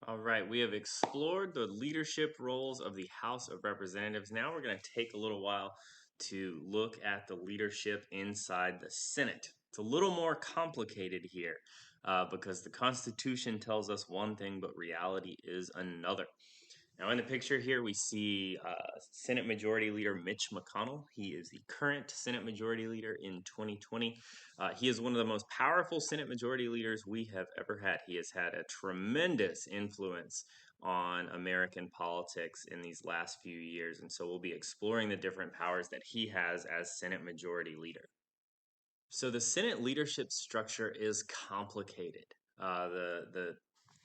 All right, we have explored the leadership roles of the House of Representatives. Now we're going to take a little while to look at the leadership inside the Senate. It's a little more complicated here because the Constitution tells us one thing, but reality is another. Now, in the picture here, we see Senate Majority Leader Mitch McConnell. He is the current Senate Majority Leader in 2020. He is one of the most powerful Senate Majority Leaders we have ever had. He has had a tremendous influence on American politics in these last few years. And so we'll be exploring the different powers that he has as Senate Majority Leader. So the Senate leadership structure is complicated. The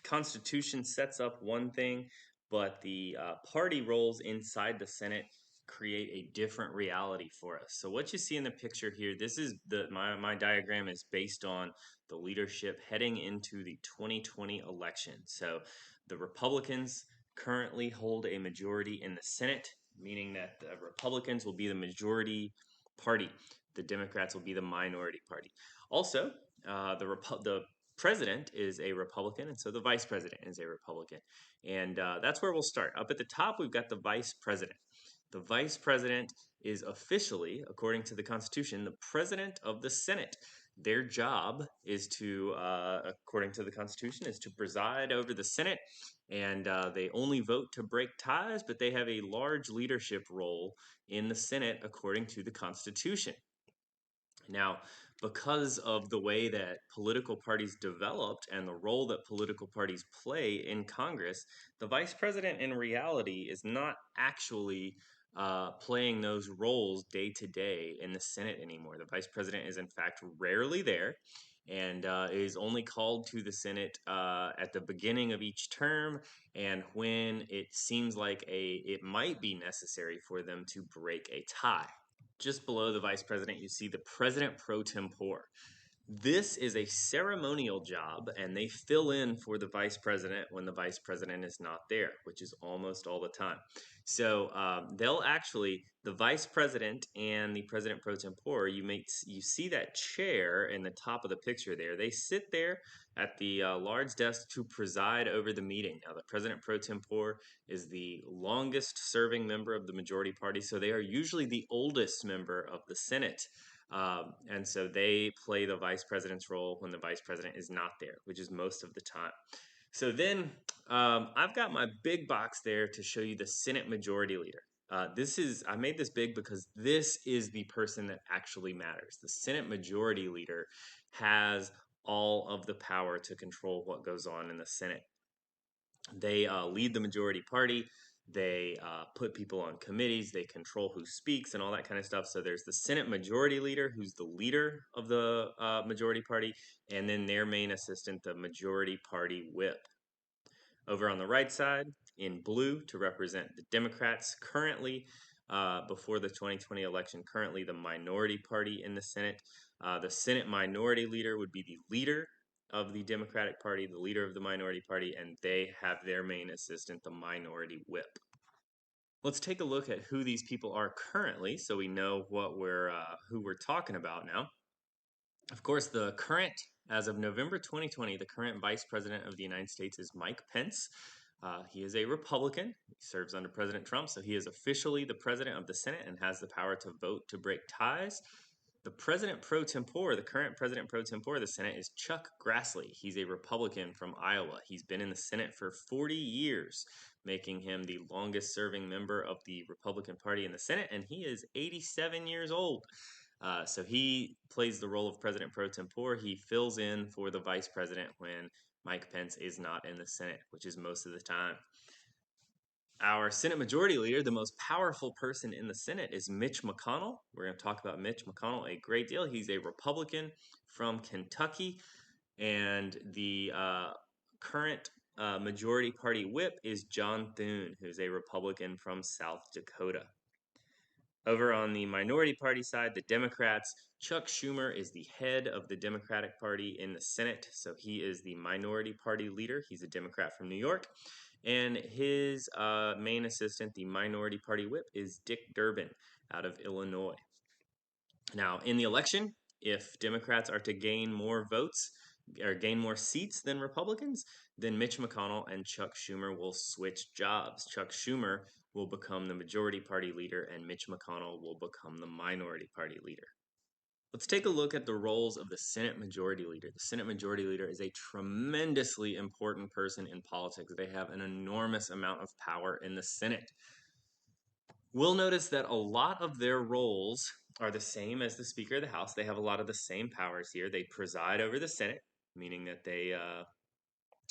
Constitution sets up one thing, but the party roles inside the Senate create a different reality for us. So what you see in the picture here, this is my diagram is based on the leadership heading into the 2020 election. So the Republicans currently hold a majority in the Senate, meaning that the Republicans will be the majority party. The Democrats will be the minority party. Also, the president is a Republican, and so the vice president is a Republican. And that's where we'll start. Up at the top, we've got the vice president. The vice president is officially, according to the Constitution, the president of the Senate. Their job is to, according to the Constitution, is to preside over the Senate, and they only vote to break ties, but they have a large leadership role in the Senate according to the Constitution. Now, because of the way that political parties developed and the role that political parties play in Congress, the vice president in reality is not actually playing those roles day to day in the Senate anymore. The vice president is, in fact, rarely there and is only called to the Senate at the beginning of each term and when it seems like it might be necessary for them to break a tie. Just below the vice president, you see the president pro tempore. This is a ceremonial job, and they fill in for the vice president when the vice president is not there, which is almost all the time. So they'll actually, the vice president and the president pro tempore, you see that chair in the top of the picture there. They sit there at the large desk to preside over the meeting. Now, the president pro tempore is the longest serving member of the majority party, so they are usually the oldest member of the Senate. And so they play the vice president's role when the vice president is not there, which is most of the time. So then I've got my big box there to show you the Senate Majority Leader. I made this big because this is the person that actually matters. The Senate Majority Leader has all of the power to control what goes on in the Senate. They lead the majority party. They put people on committees. They control who speaks and all that kind of stuff. So there's the Senate Majority Leader, who's the leader of the majority party, and then their main assistant, the Majority Party Whip. Over on the right side, in blue, to represent the Democrats, currently, before the 2020 election, currently the minority party in the Senate. The Senate Minority Leader would be the leader of the Democratic Party, the leader of the minority party, and they have their main assistant, the minority whip. Let's take a look at who these people are currently so we know who we're talking about now. Of course, as of November 2020, the current Vice President of the United States is Mike Pence. He is a Republican. He serves under President Trump, so he is officially the president of the Senate and has the power to vote to break ties. The president pro tempore, the current president pro tempore of the Senate is Chuck Grassley. He's a Republican from Iowa. He's been in the Senate for 40 years, making him the longest serving member of the Republican Party in the Senate, and he is 87 years old. So he plays the role of president pro tempore. He fills in for the vice president when Mike Pence is not in the Senate, which is most of the time. Our Senate Majority Leader, the most powerful person in the Senate, is Mitch McConnell. We're going to talk about Mitch McConnell a great deal. He's a Republican from Kentucky, and the current Majority Party Whip is John Thune, who's a Republican from South Dakota. Over on the minority party side, the Democrats, Chuck Schumer is the head of the Democratic Party in the Senate, so he is the minority party leader. He's a Democrat from New York. And his main assistant, the minority party whip, is Dick Durbin out of Illinois. Now, in the election, if Democrats are to gain more votes or gain more seats than Republicans, then Mitch McConnell and Chuck Schumer will switch jobs. Chuck Schumer will become the majority party leader, and Mitch McConnell will become the minority party leader. Let's take a look at the roles of the Senate Majority Leader. The Senate Majority Leader is a tremendously important person in politics. They have an enormous amount of power in the Senate. We'll notice that a lot of their roles are the same as the Speaker of the House. They have a lot of the same powers here. They preside over the Senate, meaning that they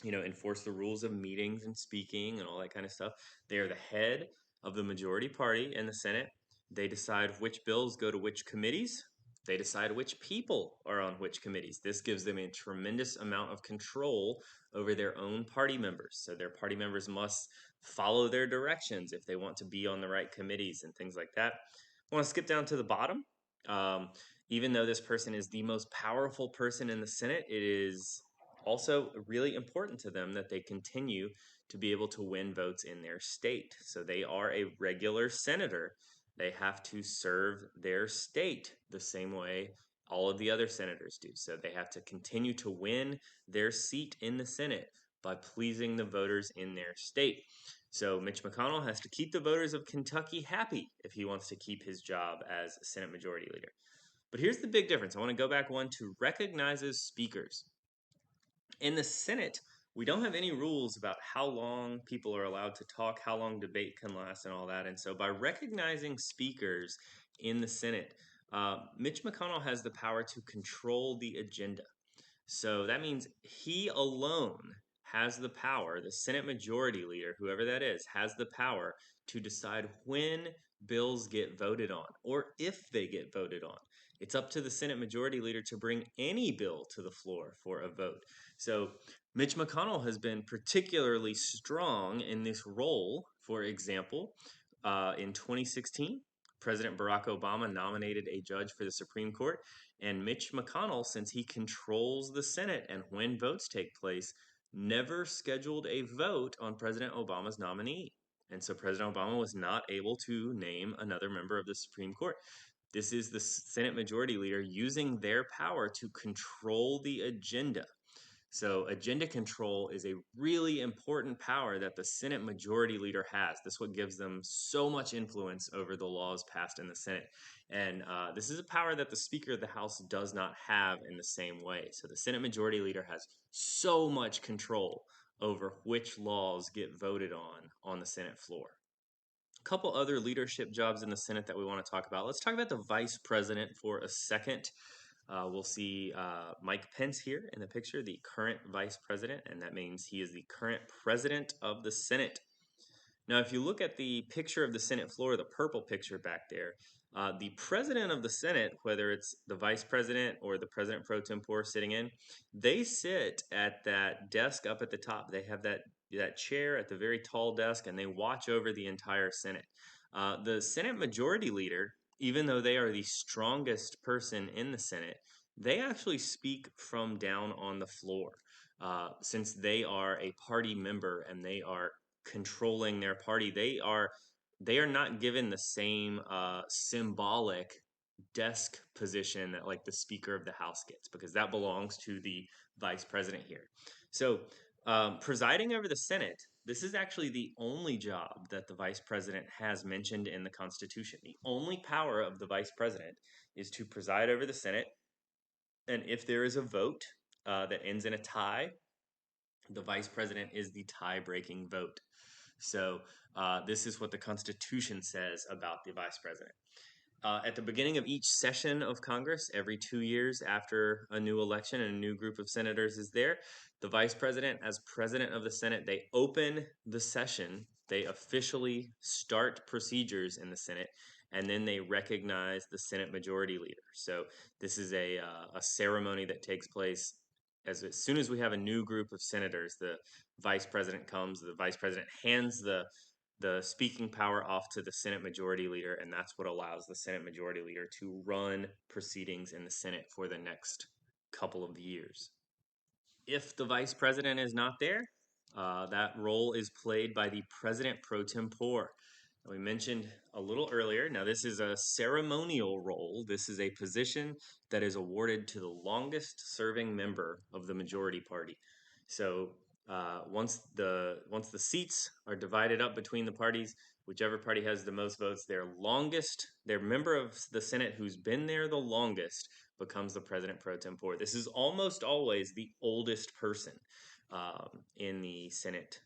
enforce the rules of meetings and speaking and all that kind of stuff. They are the head of the majority party in the Senate. They decide which bills go to which committees. They decide which people are on which committees. This gives them a tremendous amount of control over their own party members. So their party members must follow their directions if they want to be on the right committees and things like that. I want to skip down to the bottom. Um, Even though this person is the most powerful person in the Senate, it is also really important to them that they continue to be able to win votes in their state. So they are a regular senator. They have to serve their state the same way all of the other senators do. So they have to continue to win their seat in the Senate by pleasing the voters in their state. So Mitch McConnell has to keep the voters of Kentucky happy if he wants to keep his job as Senate Majority Leader. But here's the big difference. I want to go back one to recognizes speakers. In the Senate, we don't have any rules about how long people are allowed to talk, how long debate can last, and all that. And so, by recognizing speakers in the Senate, Mitch McConnell has the power to control the agenda. So that means he alone has the power, the Senate Majority Leader, whoever that is, has the power to decide when bills get voted on or if they get voted on. It's up to the Senate Majority Leader to bring any bill to the floor for a vote. So Mitch McConnell has been particularly strong in this role. For example, in 2016, President Barack Obama nominated a judge for the Supreme Court, and Mitch McConnell, since he controls the Senate and when votes take place, never scheduled a vote on President Obama's nominee. And so President Obama was not able to name another member of the Supreme Court. This is the Senate Majority Leader using their power to control the agenda. So agenda control is a really important power that the Senate Majority Leader has. This is what gives them so much influence over the laws passed in the Senate. And this is a power that the Speaker of the House does not have in the same way. So the Senate Majority Leader has so much control over which laws get voted on the Senate floor. A couple other leadership jobs in the Senate that we want to talk about. Let's talk about the Vice President for a second. We'll see Mike Pence here in the picture, the current vice president, and that means he is the current president of the Senate. Now, if you look at the picture of the Senate floor, the purple picture back there, the president of the Senate, whether it's the vice president or the president pro tempore sitting in, they sit at that desk up at the top. They have that chair at the very tall desk, and they watch over the entire Senate. The Senate Majority Leader, even though they are the strongest person in the Senate, they actually speak from down on the floor. Since they are a party member and they are controlling their party, they are not given the same symbolic desk position that like the Speaker of the House gets, because that belongs to the vice president here. So presiding over the Senate, this is actually the only job that the vice president has mentioned in the Constitution. The only power of the vice president is to preside over the Senate, and if there is a vote that ends in a tie, the vice president is the tie-breaking vote. So this is what the Constitution says about the vice president. At the beginning of each session of Congress, every 2 years after a new election and a new group of senators is there, the vice president, as president of the Senate, they open the session, they officially start procedures in the Senate, and then they recognize the Senate Majority Leader. So this is a ceremony that takes place as soon as we have a new group of senators. The vice president comes, the vice president hands the speaking power off to the Senate Majority Leader, and that's what allows the Senate Majority Leader to run proceedings in the Senate for the next couple of years. If the vice president is not there, that role is played by the president pro tempore. We mentioned a little earlier, now this is a ceremonial role. This is a position that is awarded to the longest serving member of the majority party. So once the seats are divided up between the parties, whichever party has the most votes, their member of the Senate who's been there the longest becomes the president pro tempore. This is almost always the oldest person in the Senate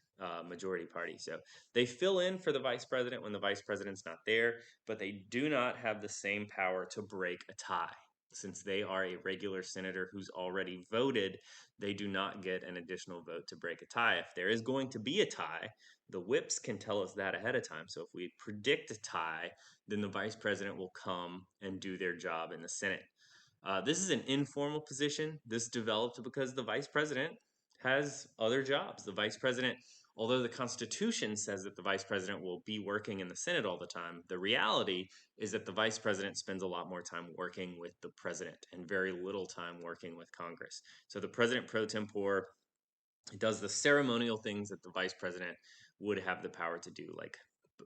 majority party. So they fill in for the vice president when the vice president's not there, but they do not have the same power to break a tie. Since they are a regular senator who's already voted, they do not get an additional vote to break a tie. If there is going to be a tie, the whips can tell us that ahead of time. So if we predict a tie, then the vice president will come and do their job in the Senate. This is an informal position. This developed because the vice president has other jobs. The vice president, although the Constitution says that the vice president will be working in the Senate all the time, the reality is that the vice president spends a lot more time working with the president and very little time working with Congress. So the president pro tempore does the ceremonial things that the vice president would have the power to do, like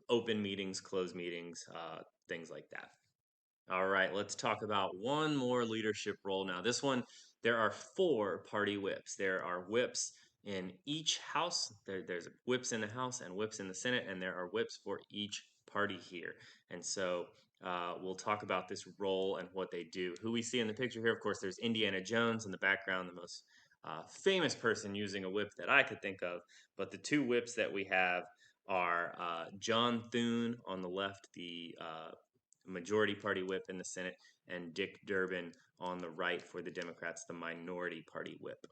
open meetings, close meetings, things like that. All right, let's talk about one more leadership role now. This one, there are four party whips. There are whips in each house. There's whips in the House and whips in the Senate, and there are whips for each party here. And so we'll talk about this role and what they do. Who we see in the picture here, of course, there's Indiana Jones in the background, the most famous person using a whip that I could think of. But the two whips that we have are John Thune on the left, the majority party whip in the Senate, and Dick Durbin on the right for the Democrats, the minority party whip.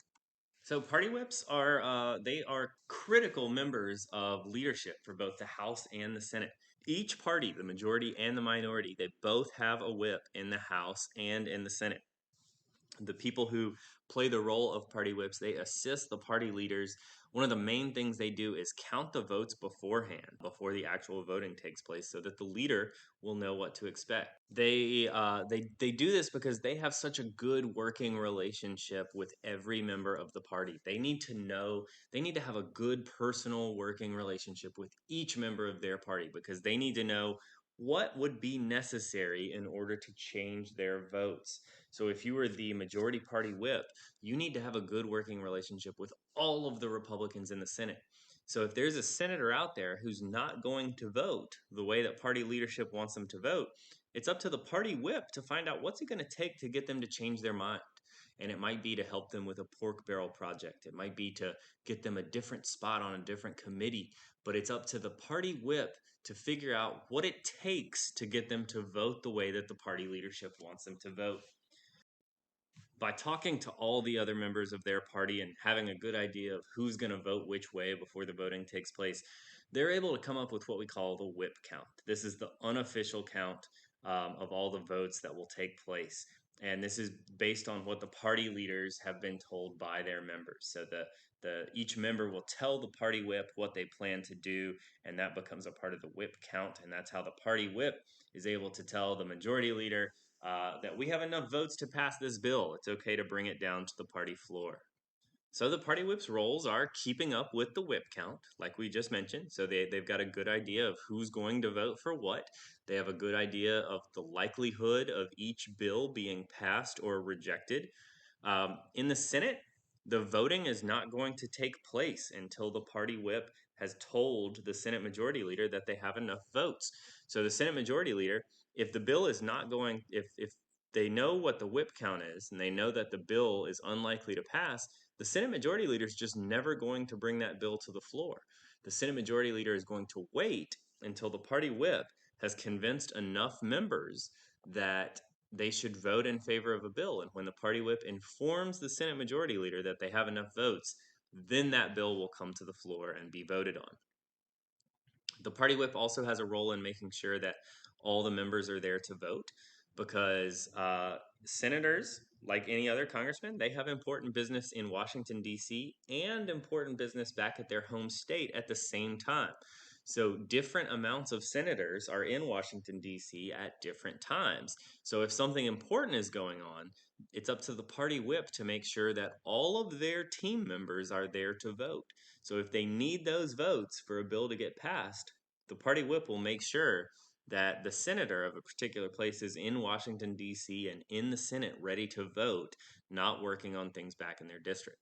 So party whips are they are critical members of leadership for both the House and the Senate. Each party, the majority and the minority, they both have a whip in the House and in the Senate. The people who play the role of party whips, they assist the party leaders. One of the main things they do is count the votes beforehand, before the actual voting takes place, so that the leader will know what to expect. They do this because they have such a good working relationship with every member of the party. They need to know, they need to have a good personal working relationship with each member of their party, because they need to know what would be necessary in order to change their votes. So if you were the majority party whip, you need to have a good working relationship with all of the Republicans in the Senate. So if there's a senator out there who's not going to vote the way that party leadership wants them to vote, it's up to the party whip to find out what's it going to take to get them to change their mind. And it might be to help them with a pork barrel project. It might be to get them a different spot on a different committee. But it's up to the party whip to figure out what it takes to get them to vote the way that the party leadership wants them to vote. By talking to all the other members of their party and having a good idea of who's going to vote which way before the voting takes place, they're able to come up with what we call the whip count. This is the unofficial count of all the votes that will take place. And this is based on what the party leaders have been told by their members. So each member will tell the party whip what they plan to do, and that becomes a part of the whip count. And that's how the party whip is able to tell the majority leader that we have enough votes to pass this bill. It's okay to bring it down to the party floor. So the party whip's roles are keeping up with the whip count, like we just mentioned. So they've got a good idea of who's going to vote for what. They have a good idea of the likelihood of each bill being passed or rejected. In the Senate, the voting is not going to take place until the party whip has told the Senate majority leader that they have enough votes. So the Senate majority leader, if the bill is not going, if they know what the whip count is and they know that the bill is unlikely to pass, the Senate majority leader is just never going to bring that bill to the floor. The Senate majority leader is going to wait until the party whip has convinced enough members that they should vote in favor of a bill. And when the party whip informs the Senate majority leader that they have enough votes, then that bill will come to the floor and be voted on. The party whip also has a role in making sure that all the members are there to vote, because senators, like any other congressman, they have important business in Washington, D.C., and important business back at their home state at the same time. So different amounts of senators are in Washington, D.C. at different times. So if something important is going on, it's up to the party whip to make sure that all of their team members are there to vote. So if they need those votes for a bill to get passed, the party whip will make sure that the senator of a particular place is in Washington, D.C. and in the Senate ready to vote, not working on things back in their district.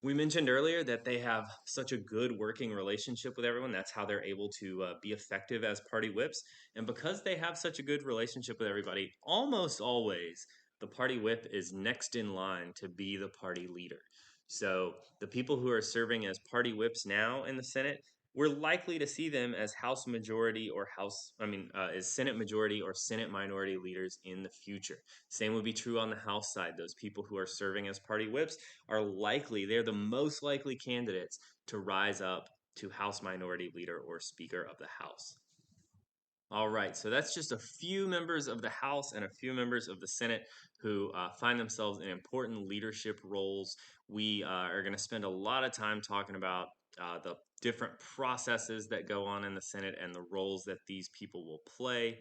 We mentioned earlier that they have such a good working relationship with everyone. That's how they're able to be effective as party whips. And because they have such a good relationship with everybody, almost always the party whip is next in line to be the party leader. So the people who are serving as party whips now in the Senate, we're likely to see them as House majority or as Senate majority or Senate minority leaders in the future. Same would be true on the House side. Those people who are serving as party whips they're the most likely candidates to rise up to House Minority Leader or Speaker of the House. All right, so that's just a few members of the House and a few members of the Senate who find themselves in important leadership roles. We are going to spend a lot of time talking about the different processes that go on in the Senate and the roles that these people will play.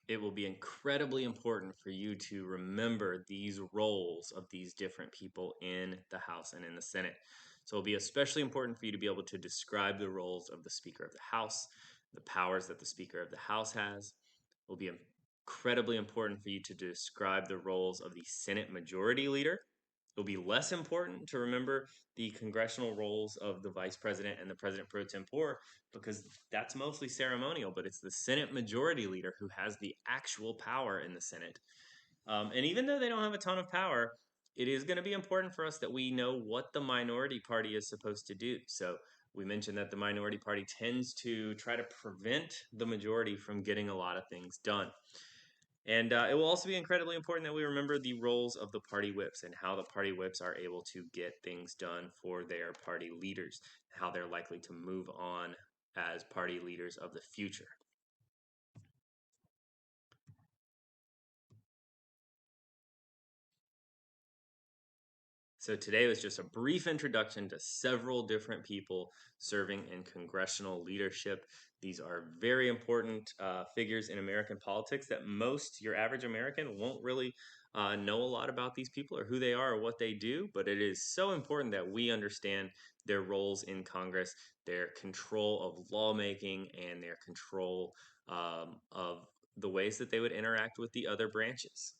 It will be incredibly important for you to remember these roles of these different people in the House and in the Senate. So it'll be especially important for you to be able to describe the roles of the Speaker of the House, the powers that the Speaker of the House has. It will be incredibly important for you to describe the roles of the Senate Majority Leader. It'll be less important to remember the congressional roles of the Vice President and the President Pro Tempore because that's mostly ceremonial, but it's the Senate Majority Leader who has the actual power in the Senate. And even though they don't have a ton of power, it is going to be important for us that we know what the minority party is supposed to do. So we mentioned that the minority party tends to try to prevent the majority from getting a lot of things done. And it will also be incredibly important that we remember the roles of the party whips and how the party whips are able to get things done for their party leaders, how they're likely to move on as party leaders of the future. So today was just a brief introduction to several different people serving in congressional leadership. These are very important figures in American politics that your average American won't really know a lot about these people or who they are or what they do, but it is so important that we understand their roles in Congress, their control of lawmaking, and their control of the ways that they would interact with the other branches.